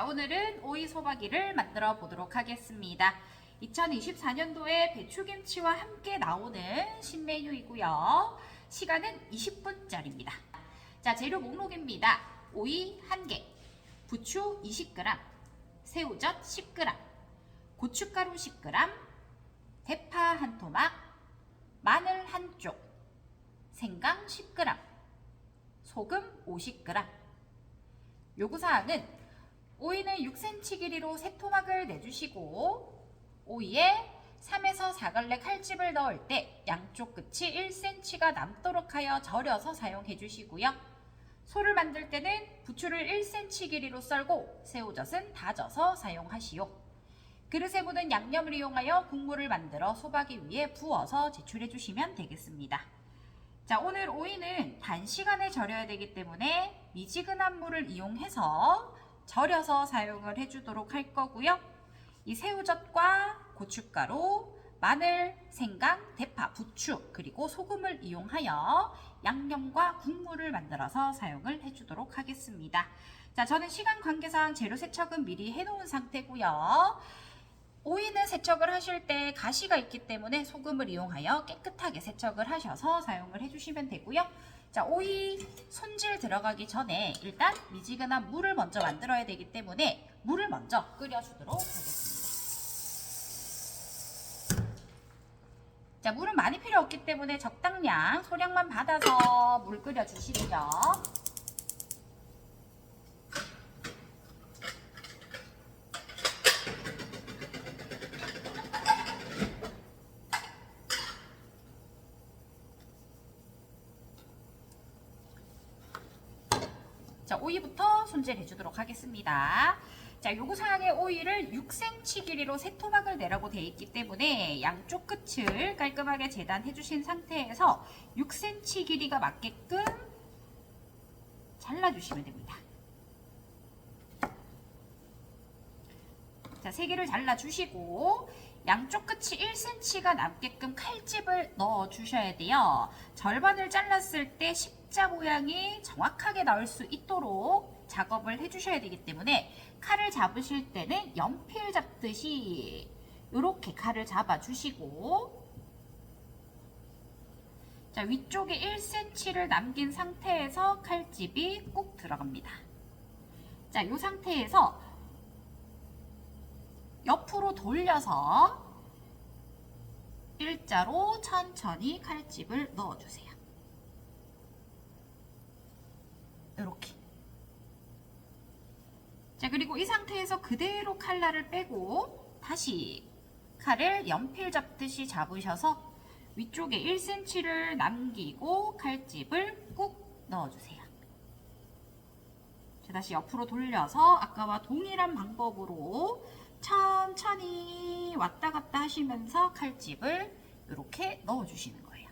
자, 오늘은 오이 소박이를 만들어 보도록 하겠습니다. 2024년도에 배추김치와 함께 나오는 신메뉴이고요. 시간은 20분짜리입니다. 자, 재료 목록입니다. 오이 1개, 부추 20g, 새우젓 10g, 고춧가루 10g, 대파 1토막, 마늘 1쪽, 생강 10g, 소금 50g. 요구사항은 오이는 6cm 길이로 3토막을 내주시고, 오이에 3에서 4갈래 칼집을 넣을 때 양쪽 끝이 1cm가 남도록 하여 절여서 사용해 주시고요. 소를 만들 때는 부추를 1cm 길이로 썰고 새우젓은 다져서 사용하시오. 그릇에 묻은 양념을 이용하여 국물을 만들어 소박이 위에 부어서 제출해 주시면 되겠습니다. 자, 오늘 오이는 단시간에 절여야 되기 때문에 미지근한 물을 이용해서 절여서 사용을 해주도록 할 거고요. 이 새우젓과 고춧가루, 마늘, 생강, 대파, 부추, 그리고 소금을 이용하여 양념과 국물을 만들어서 사용을 해주도록 하겠습니다. 자, 저는 시간 관계상 재료 세척은 미리 해놓은 상태고요. 오이는 세척을 하실 때 가시가 있기 때문에 소금을 이용하여 깨끗하게 세척을 하셔서 사용을 해주시면 되고요. 자, 오이 손질 들어가기 전에 일단 미지근한 물을 먼저 만들어야 되기 때문에 물을 먼저 끓여주도록 하겠습니다. 자, 물은 많이 필요 없기 때문에 적당량, 소량만 받아서 물 끓여주시고요. 자, 오이부터 손질해 주도록 하겠습니다. 자, 요구사항의 오이를 6cm 길이로 3토막을 내라고 되어 있기 때문에 양쪽 끝을 깔끔하게 재단해 주신 상태에서 6cm 길이가 맞게끔 잘라주시면 됩니다. 자, 3개를 잘라주시고 양쪽 끝이 1cm가 남게끔 칼집을 넣어 주셔야 돼요. 절반을 잘랐을 때 십자 모양이 정확하게 나올 수 있도록 작업을 해주셔야 되기 때문에 칼을 잡으실 때는 연필 잡듯이 이렇게 칼을 잡아주시고, 자, 위쪽에 1cm를 남긴 상태에서 칼집이 꾹 들어갑니다. 자, 이 상태에서 옆으로 돌려서 일자로 천천히 칼집을 넣어주세요. 이렇게. 자, 그리고 이 상태에서 그대로 칼날을 빼고 다시 칼을 연필 잡듯이 잡으셔서 위쪽에 1cm를 남기고 칼집을 꾹 넣어주세요. 자, 다시 옆으로 돌려서 아까와 동일한 방법으로 천천히 왔다 갔다 하시면서 칼집을 이렇게 넣어주시는 거예요.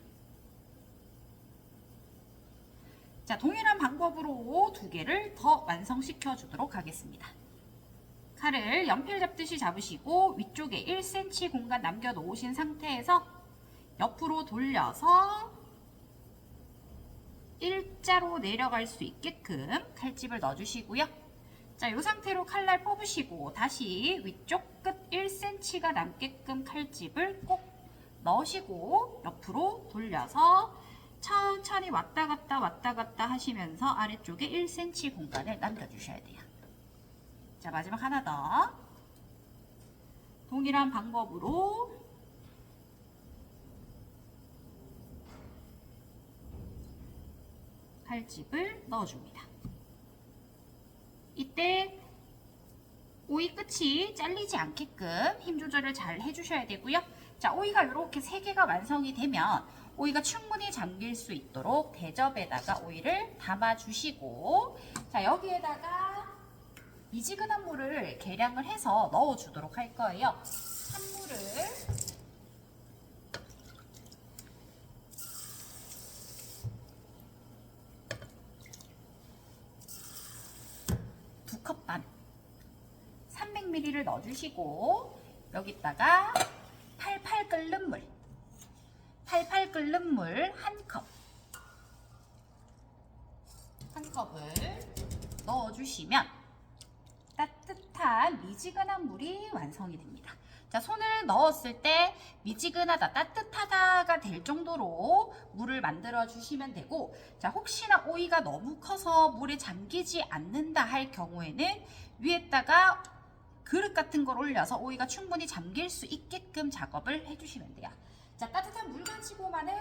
자, 동일한 방법으로 2개를 더 완성시켜 주도록 하겠습니다. 칼을 연필 잡듯이 잡으시고 위쪽에 1cm 공간 남겨 놓으신 상태에서 옆으로 돌려서 일자로 내려갈 수 있게끔 칼집을 넣어주시고요. 자, 이 상태로 칼날 뽑으시고 다시 위쪽 끝 1cm가 남게끔 칼집을 꼭 넣으시고 옆으로 돌려서 천천히 왔다 갔다 하시면서 아래쪽에 1cm 공간을 남겨주셔야 돼요. 자, 마지막 하나 더. 동일한 방법으로 칼집을 넣어줍니다. 이때 오이 끝이 잘리지 않게끔 힘 조절을 잘 해주셔야 되고요. 자, 오이가 이렇게 3개가 완성이 되면 오이가 충분히 잠길 수 있도록 대접에다가 오이를 담아주시고, 자, 여기에다가 미지근한 물을 계량을 해서 넣어주도록 할 거예요. 찬물을 컵 반, 300ml를 넣어주시고 여기다가 팔팔 끓는 물 1컵, 한 컵을 넣어주시면 따뜻한 미지근한 물이 완성이 됩니다. 자, 손을 넣었을 때 미지근하다, 따뜻하다가 될 정도로 물을 만들어 주시면 되고, 자, 혹시나 오이가 너무 커서 물에 잠기지 않는다 할 경우에는 위에다가 그릇 같은 걸 올려서 오이가 충분히 잠길 수 있게끔 작업을 해주시면 돼요. 자, 따뜻한 물 가지고만은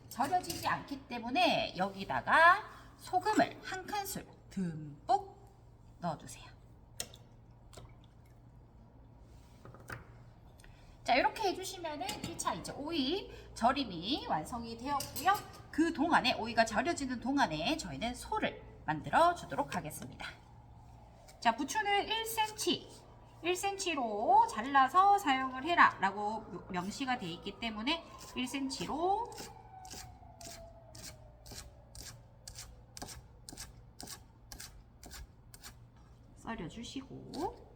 절여지지 않기 때문에 여기다가 소금을 한 큰술 듬뿍 넣어주세요. 자, 이렇게 해주시면은 1차 이제 오이 절임이 완성이 되었고요. 그 동안에 오이가 절여지는 동안에 저희는 소를 만들어 주도록 하겠습니다. 자, 부추는 1cm로 잘라서 사용을 해라 라고 명시가 되어 있기 때문에 1cm로 썰어 주시고,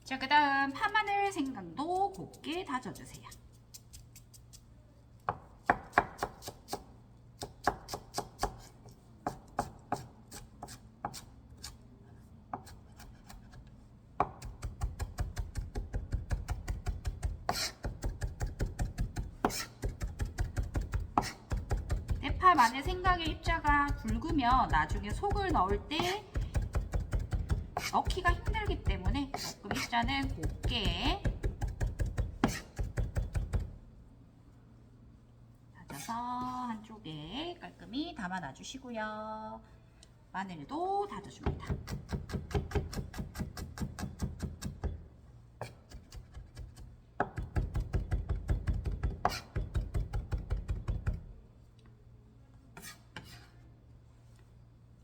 자, 그 다음 파마늘 생강도 곱게 다져주세요. 대파, 마늘, 생강의 입자가 굵으면 나중에 속을 넣을 때 넣기가 힘들기 때문에 조금 입자는 곱게 다져서 한쪽에 깔끔히 담아 놔주시고요. 마늘도 다져줍니다.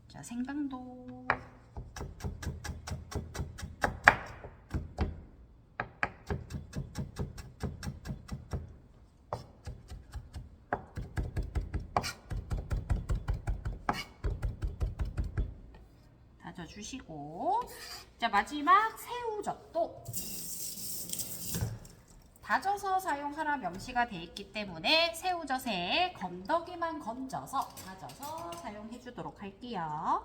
자, 생강도 다져주시고, 자, 마지막 새우젓도 다져서 사용하라 명시가 되어 있기 때문에 새우젓에 건더기만 건져서 다져서 사용해 주도록 할게요.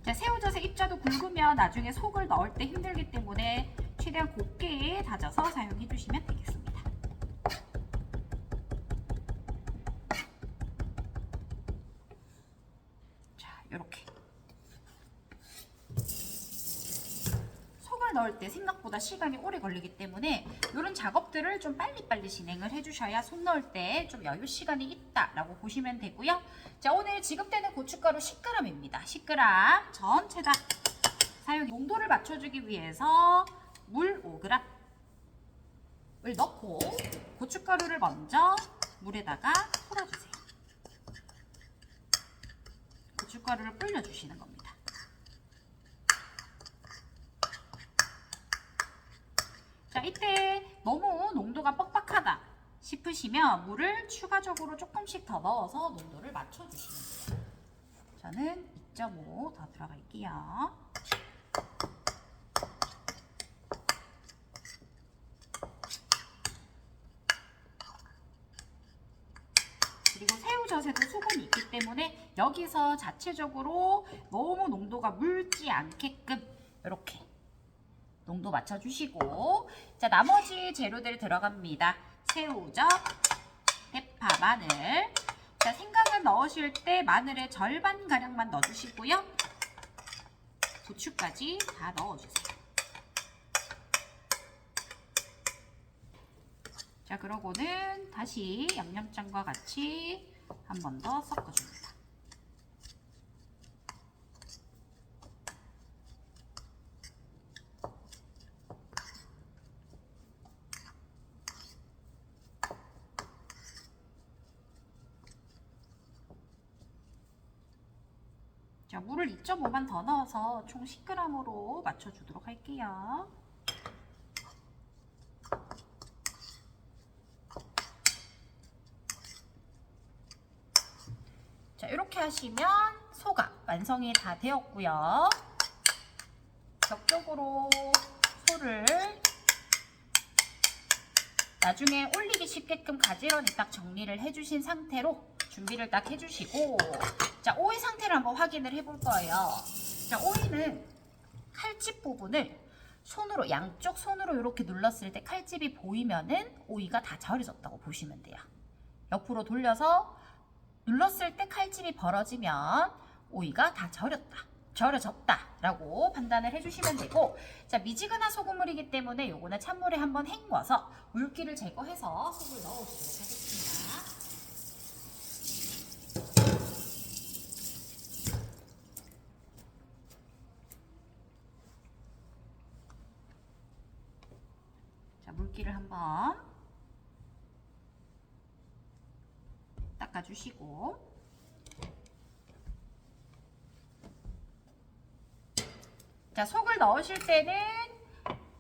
자, 새우젓의 입자도 굵으면 나중에 속을 넣을 때 힘들기 때문에 최대한 곱게 다져서 사용해 주시면 되겠습니다. 자, 이렇게 속을 넣을 때 생각보다 시간이 오래 걸리기 때문에 이런 작업들을 좀 빨리빨리 진행을 해주셔야 손 넣을 때 좀 여유 시간이 있다라고 보시면 되고요. 자, 오늘 지급되는 고춧가루 10g입니다. 10g 전체다 사용 농도를 맞춰주기 위해서 물 5g을 넣고 고춧가루를 먼저 물에다가 풀어주세요. 고춧가루를 불려주시는 겁니다. 자, 이때 너무 농도가 뻑뻑하다 싶으시면 물을 추가적으로 조금씩 더 넣어서 농도를 맞춰주시면 돼요. 저는 2.5 더 들어갈게요. 그리고 새우젓에도 수분이 있기 때문에 여기서 자체적으로 너무 농도가 묽지 않게끔 이렇게 농도 맞춰주시고, 자, 나머지 재료들 들어갑니다. 새우젓, 대파, 마늘. 자, 생강을 넣으실 때 마늘의 절반가량만 넣어주시고요. 부추까지 다 넣어주세요. 자, 그러고는 다시 양념장과 같이 한 번 더 섞어줍니다. 자, 물을 2.5만 더 넣어서 총 10g으로 맞춰주도록 할게요. 자, 이렇게 하시면 소가 완성이 다 되었고요. 격쪽으로 소를 나중에 올리기 쉽게끔 가지런히 딱 정리를 해주신 상태로 준비를 딱 해주시고, 자, 오이 상태를 한번 확인을 해볼 거예요. 자, 오이는 칼집 부분을 손으로, 양쪽 손으로 이렇게 눌렀을 때 칼집이 보이면은 오이가 다 절여졌다고 보시면 돼요. 옆으로 돌려서 눌렀을 때 칼집이 벌어지면 오이가 다 절여졌다 라고 판단을 해주시면 되고, 자, 미지근한 소금물이기 때문에 요거는 찬물에 한번 헹궈서 물기를 제거해서 속을 넣어주도록 하겠습니다. 자, 물기를 한번 닦아주시고, 자, 속을 넣으실 때는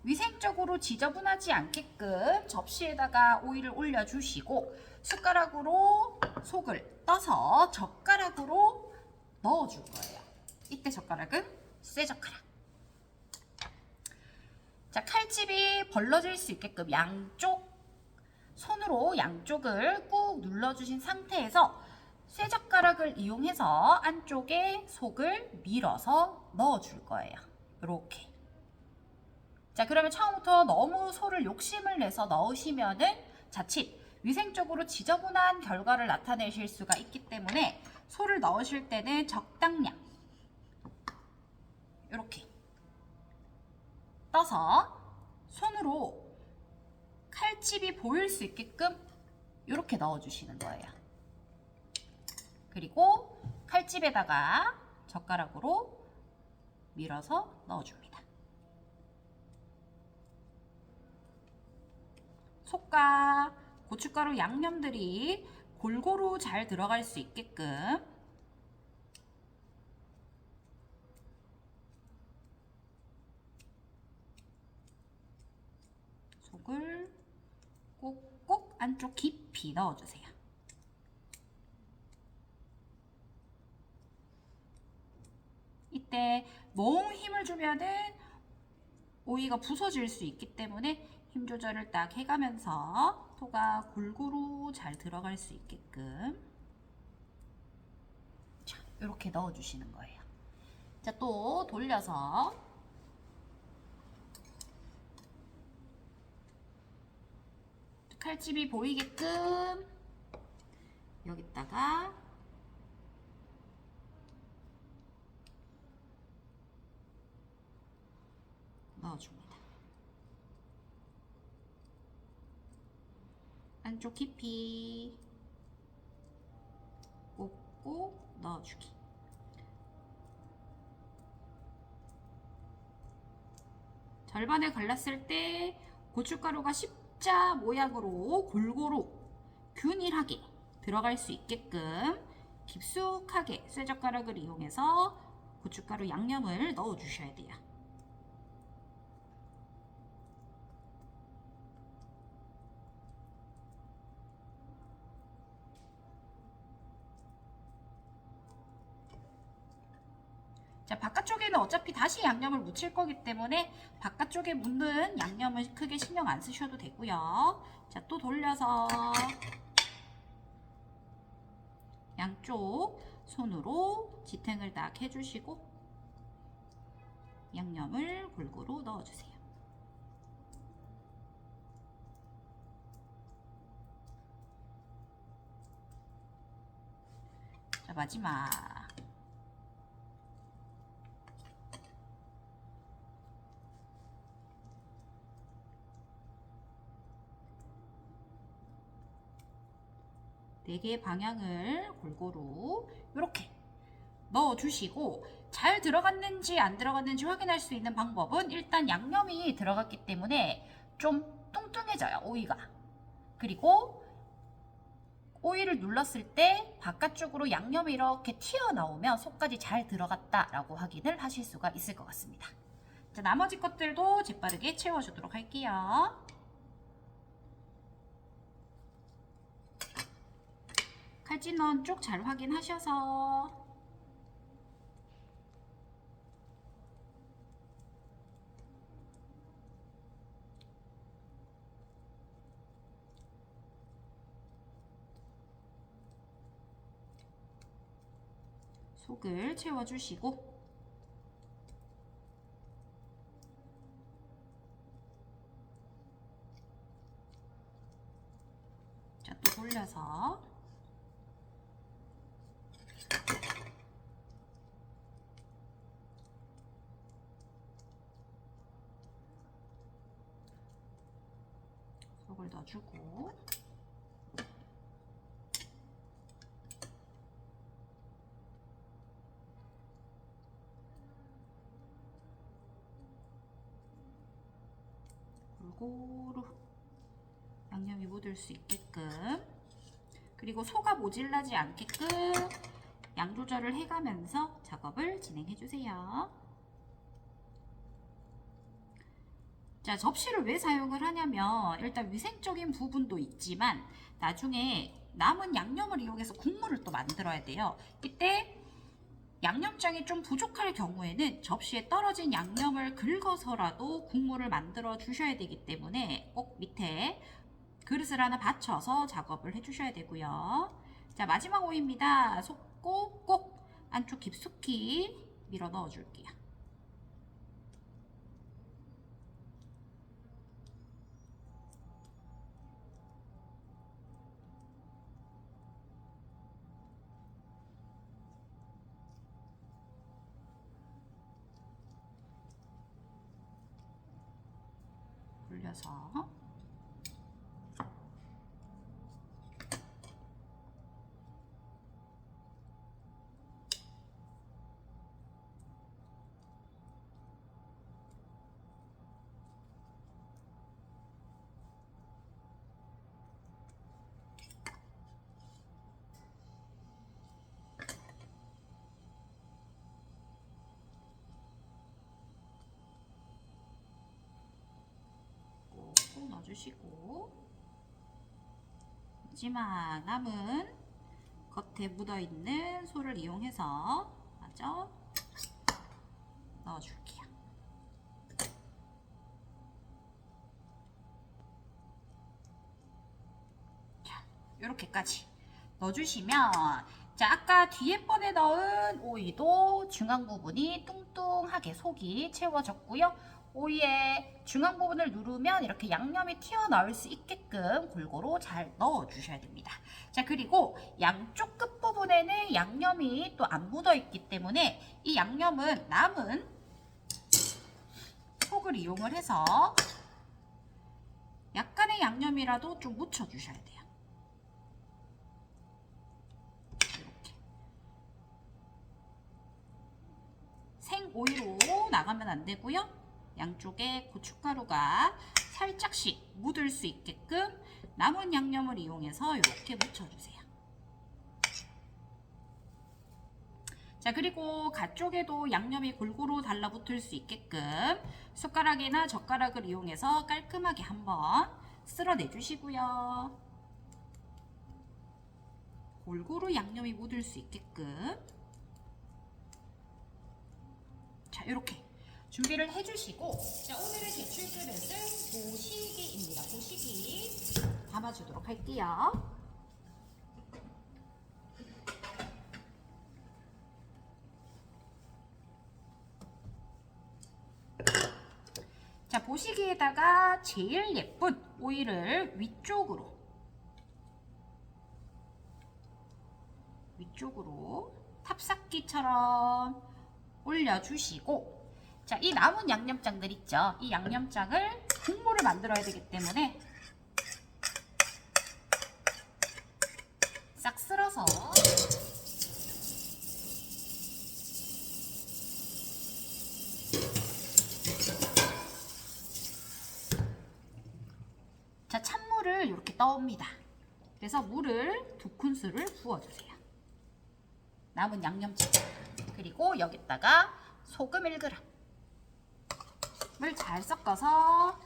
위생적으로 지저분하지 않게끔 접시에다가 오이를 올려주시고, 숟가락으로 속을 떠서 젓가락으로 넣어줄 거예요. 이때 젓가락은 쇠젓가락. 자, 칼집이 벌러질 수 있게끔 손으로 양쪽을 꾹 눌러주신 상태에서 쇠젓가락을 이용해서 안쪽에 속을 밀어서 넣어줄 거예요. 이렇게. 자, 그러면 처음부터 너무 소를 욕심을 내서 넣으시면은 자칫 위생적으로 지저분한 결과를 나타내실 수가 있기 때문에 소를 넣으실 때는 적당량 이렇게 떠서 손으로 칼집이 보일 수 있게끔 이렇게 넣어주시는 거예요. 그리고 칼집에다가 젓가락으로 밀어서 넣어줍니다. 속과 고춧가루 양념들이 골고루 잘 들어갈 수 있게끔 속을 꼭꼭 안쪽 깊이 넣어주세요. 이때 너무 힘을 주면은 오이가 부서질 수 있기 때문에 힘 조절을 딱 해가면서 소가 골고루 잘 들어갈 수 있게끔, 자, 이렇게 넣어주시는 거예요. 자, 또 돌려서 칼집이 보이게끔 여기다가 넣어줍니다. 안쪽 깊이 꼭꼭 넣어주기. 절반을 갈랐을 때 고춧가루가 십자 모양으로 골고루 균일하게 들어갈 수 있게끔 깊숙하게 쇠젓가락을 이용해서 고춧가루 양념을 넣어 주셔야 돼요. 자, 바깥쪽에는 어차피 다시 양념을 묻힐 거기 때문에 바깥쪽에 묻는 양념은 크게 신경 안 쓰셔도 되고요. 자, 또 돌려서 양쪽 손으로 지탱을 딱 해주시고 양념을 골고루 넣어주세요. 자, 마지막 네 개의 방향을 골고루 이렇게 넣어주시고, 잘 들어갔는지 안 들어갔는지 확인할 수 있는 방법은 일단 양념이 들어갔기 때문에 좀 뚱뚱해져요, 오이가. 그리고 오일을 눌렀을 때 바깥쪽으로 양념이 이렇게 튀어나오면 속까지 잘 들어갔다라고 확인을 하실 수가 있을 것 같습니다. 자, 나머지 것들도 재빠르게 채워주도록 할게요. 칼집넣은 쪽 잘 확인하셔서 속을 채워주시고 자, 또 돌려서 속을 넣어주고 골고루 양념이 묻을 수 있게끔, 그리고 소가 모질라지 않게끔 양 조절을 해가면서 작업을 진행해 주세요. 자, 접시를 왜 사용을 하냐면 일단 위생적인 부분도 있지만 나중에 남은 양념을 이용해서 국물을 또 만들어야 돼요. 이때 양념장이 좀 부족할 경우에는 접시에 떨어진 양념을 긁어서라도 국물을 만들어 주셔야 되기 때문에 꼭 밑에 그릇을 하나 받쳐서 작업을 해주셔야 되고요. 자, 마지막 오이입니다. 속 꼭꼭 안쪽 깊숙이 밀어 넣어 줄게요. 돌려서 꼭 넣어주시고 마지막 남은 겉에 묻어있는 소를 이용해서 마저 넣어줄게요. 자, 이렇게까지 넣어주시면, 자, 아까 뒤에 번에 넣은 오이도 중앙 부분이 뚱뚱하게 속이 채워졌고요. 오이의 중앙 부분을 누르면 이렇게 양념이 튀어나올 수 있게끔 골고루 잘 넣어주셔야 됩니다. 자, 그리고 양쪽 끝부분에는 양념이 또 안 묻어있기 때문에 이 양념은 남은 속을 이용을 해서 약간의 양념이라도 좀 묻혀주셔야 돼요. 이렇게 생오이로 나가면 안 되고요. 양쪽에 고춧가루가 살짝씩 묻을 수 있게끔 남은 양념을 이용해서 이렇게 묻혀주세요. 자, 그리고 가쪽에도 양념이 골고루 달라붙을 수 있게끔 숟가락이나 젓가락을 이용해서 깔끔하게 한번 쓸어내 주시고요. 골고루 양념이 묻을 수 있게끔, 자, 이렇게 준비를 해주시고, 자, 오늘의 제출 그릇은 보시기입니다. 보시기 담아주도록 할게요. 자, 보시기에다가 제일 예쁜 오이를 위쪽으로 탑쌓기처럼 올려주시고, 자, 이 남은 양념장들 있죠? 이 양념장을 국물을 만들어야 되기 때문에 싹 쓸어서 자, 찬물을 이렇게 떠옵니다. 그래서 물을 2큰술을 부어주세요. 남은 양념장. 그리고 여기다가 소금 1g. 물 잘 섞어서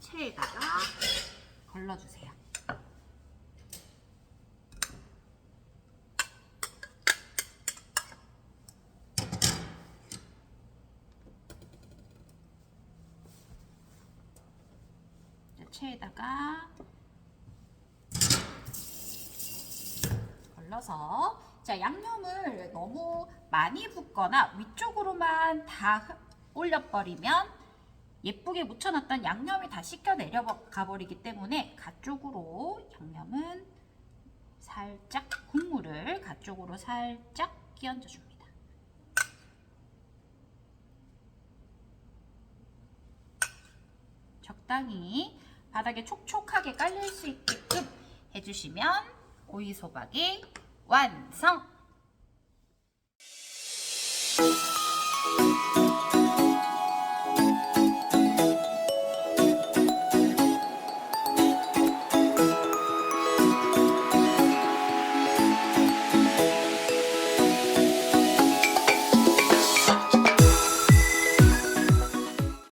체에다가 걸러주세요. 체에다가 걸러서, 자, 양념을 너무 많이 붓거나 위쪽으로만 다 올려버리면 예쁘게 묻혀놨던 양념이 다 씻겨 내려가 버리기 때문에 가쪽으로 양념은 살짝, 국물을 가쪽으로 살짝 끼얹어 줍니다. 적당히 바닥에 촉촉하게 깔릴 수 있게끔 해주시면 오이소박이 완성!